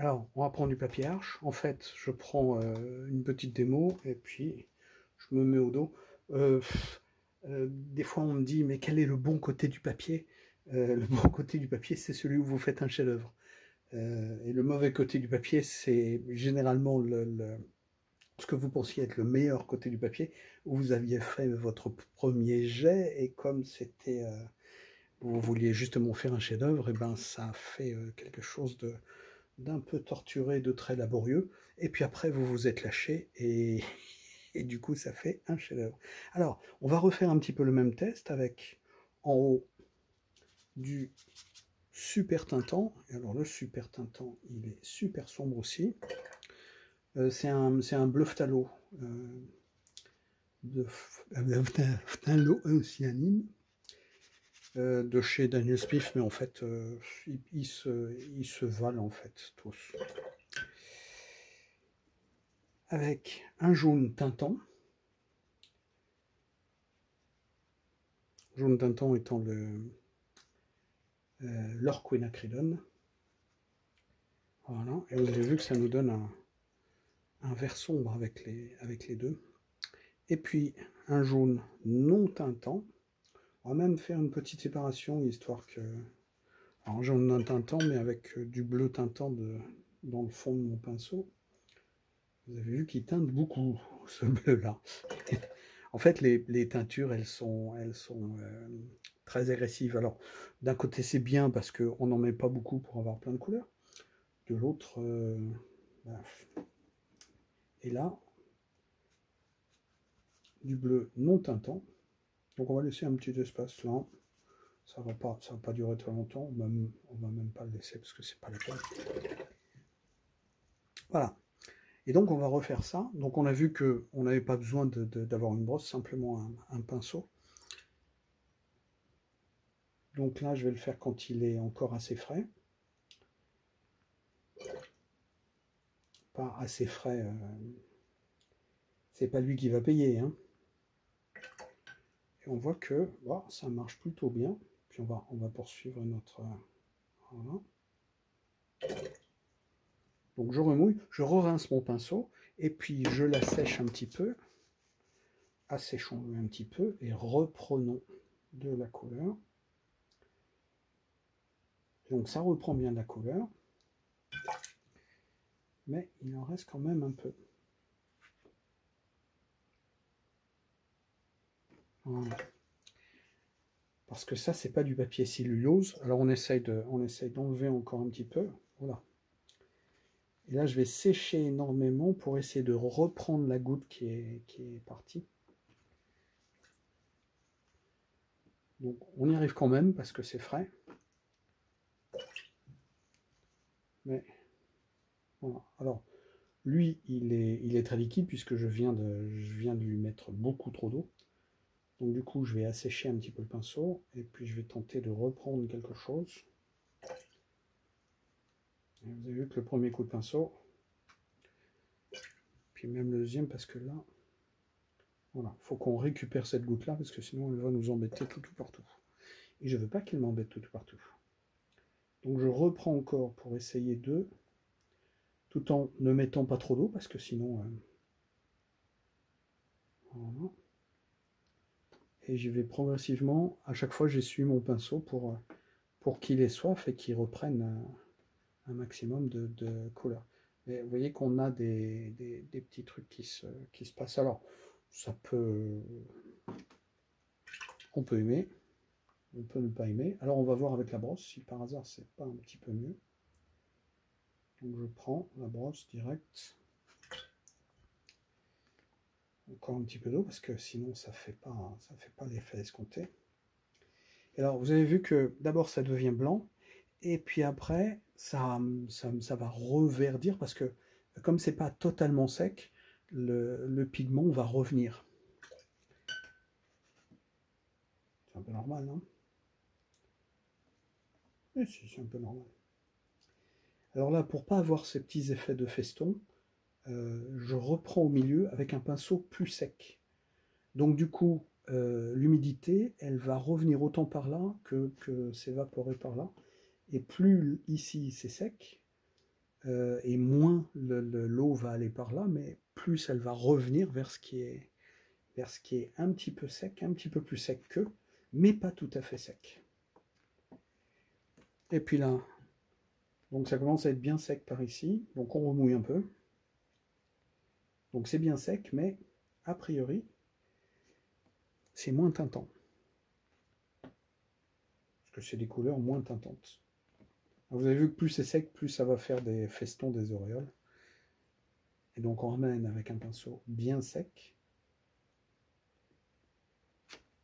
Alors, on va prendre du papier Arches. En fait, je prends une petite démo et puis je me mets au dos. Des fois, on me dit, mais quel est le bon côté du papier? Le bon côté du papier, c'est celui où vous faites un chef-d'œuvre. Et le mauvais côté du papier, c'est généralement ce que vous pensiez être le meilleur côté du papier, où vous aviez fait votre premier jet et comme c'était, vous vouliez justement faire un chef-d'œuvre, et ben ça a fait quelque chose d'un peu torturé, de très laborieux. Et puis après, vous vous êtes lâché et du coup, ça fait un chef-d'œuvre. Alors, on va refaire un petit peu le même test avec en haut du super tintant. Et alors, le super tintant, il est super sombre aussi. C'est un bleu phthalo de phthalo-cyanine de chez Daniel Smith, mais en fait, ils se valent en fait tous. Avec un jaune tintant. Jaune tintant étant l'orquinacridone. Voilà, et vous avez vu que ça nous donne un vert sombre avec les deux. Et puis un jaune non tintant. On va même faire une petite séparation, histoire que... Alors jaune non tintant, mais avec du bleu tintant dans le fond de mon pinceau. Vous avez vu qu'il teinte beaucoup, ce bleu-là. En fait, les teintures, elles sont très agressives. Alors, d'un côté, c'est bien parce qu'on n'en met pas beaucoup pour avoir plein de couleurs. De l'autre, et là, du bleu non tintant. Donc, on va laisser un petit espace là. Ça va pas durer très longtemps. On va même pas le laisser parce que c'est pas la peine. Voilà. Et donc, on va refaire ça. Donc, on a vu qu'on n'avait pas besoin d'avoir une brosse, simplement un pinceau. Donc là, je vais le faire quand il est encore assez frais. Pas assez frais, c'est pas lui qui va payer. Hein. Et on voit que bon, ça marche plutôt bien. Puis on va poursuivre notre... voilà. Donc je remouille, je re-rince mon pinceau, et puis je l'assèche un petit peu. Asséchons-le un petit peu, et reprenons de la couleur. Donc ça reprend bien de la couleur. Mais il en reste quand même un peu. Voilà. Parce que ça, c'est pas du papier cellulose. Alors on essaye d'enlever encore un petit peu. Voilà. Et là, je vais sécher énormément pour essayer de reprendre la goutte qui est partie. Donc on y arrive quand même parce que c'est frais. Mais voilà. Alors lui, il est très liquide puisque je viens de lui mettre beaucoup trop d'eau. Donc du coup, je vais assécher un petit peu le pinceau et puis je vais tenter de reprendre quelque chose. Et vous avez vu que le premier coup de pinceau, puis même le deuxième, parce que là, voilà, il faut qu'on récupère cette goutte-là parce que sinon elle va nous embêter tout partout. Et je ne veux pas qu'elle m'embête tout partout. Donc je reprends encore pour essayer de, tout en ne mettant pas trop d'eau parce que sinon, voilà. Et je vais progressivement, à chaque fois j'essuie mon pinceau pour qu'il ait soif et qu'il reprenne un maximum de couleur. Mais vous voyez qu'on a des petits trucs qui se passent. Alors, ça peut... On peut aimer, on peut ne pas aimer. Alors on va voir avec la brosse si par hasard c'est pas un petit peu mieux. Donc je prends la brosse direct. Encore un petit peu d'eau parce que sinon ça fait pas l'effet escompté. Et alors vous avez vu que d'abord ça devient blanc et puis après ça va reverdir parce que comme c'est pas totalement sec, le pigment va revenir. C'est un peu normal, non? Oui, c'est un peu normal. Alors là, pour pas avoir ces petits effets de feston, je reprends au milieu avec un pinceau plus sec. Donc du coup, l'humidité, elle va revenir autant par là que s'évaporer par là. Et plus ici c'est sec, et moins l'eau va aller par là, mais plus elle va revenir vers ce qui est un petit peu sec, un petit peu plus sec qu'eux, mais pas tout à fait sec. Et puis là, donc ça commence à être bien sec par ici, donc on remouille un peu. Donc c'est bien sec, mais a priori, c'est moins tintant. Parce que c'est des couleurs moins tintantes. Alors vous avez vu que plus c'est sec, plus ça va faire des festons, des auréoles. Et donc on ramène avec un pinceau bien sec.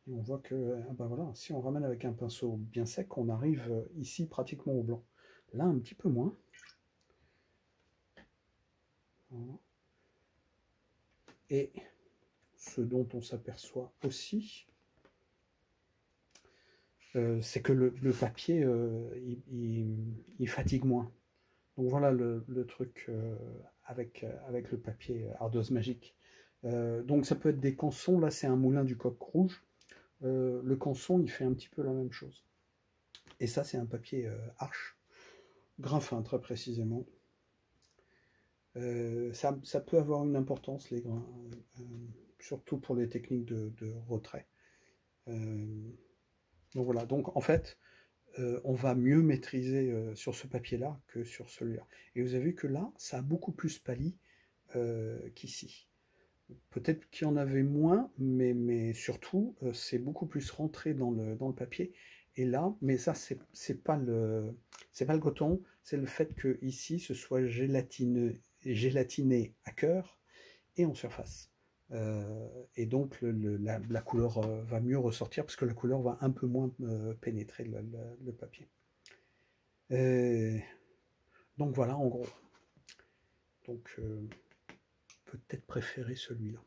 Et on voit que, ah ben voilà, si on ramène avec un pinceau bien sec, on arrive ici pratiquement au blanc. Là, un petit peu moins. Voilà. Et ce dont on s'aperçoit aussi, c'est que le papier, il fatigue moins. Donc voilà le truc avec le papier ardoise magique. Donc ça peut être des cançons, là c'est un moulin du coq rouge. Le canson, il fait un petit peu la même chose. Et ça, c'est un papier arche, grain fin très précisément. Ça peut avoir une importance, les grains, surtout pour les techniques de retrait. Donc voilà, donc en fait, on va mieux maîtriser sur ce papier-là que sur celui-là. Et vous avez vu que là, ça a beaucoup plus pâli qu'ici. Peut-être qu'il y en avait moins, mais surtout, c'est beaucoup plus rentré dans le papier. Et là, mais ça, c'est pas le coton, c'est le fait que ici, ce soit gélatiné à cœur et en surface. Et donc, la couleur va mieux ressortir parce que la couleur va un peu moins pénétrer le papier. Donc voilà, en gros. Donc, peut-être préférer celui-là.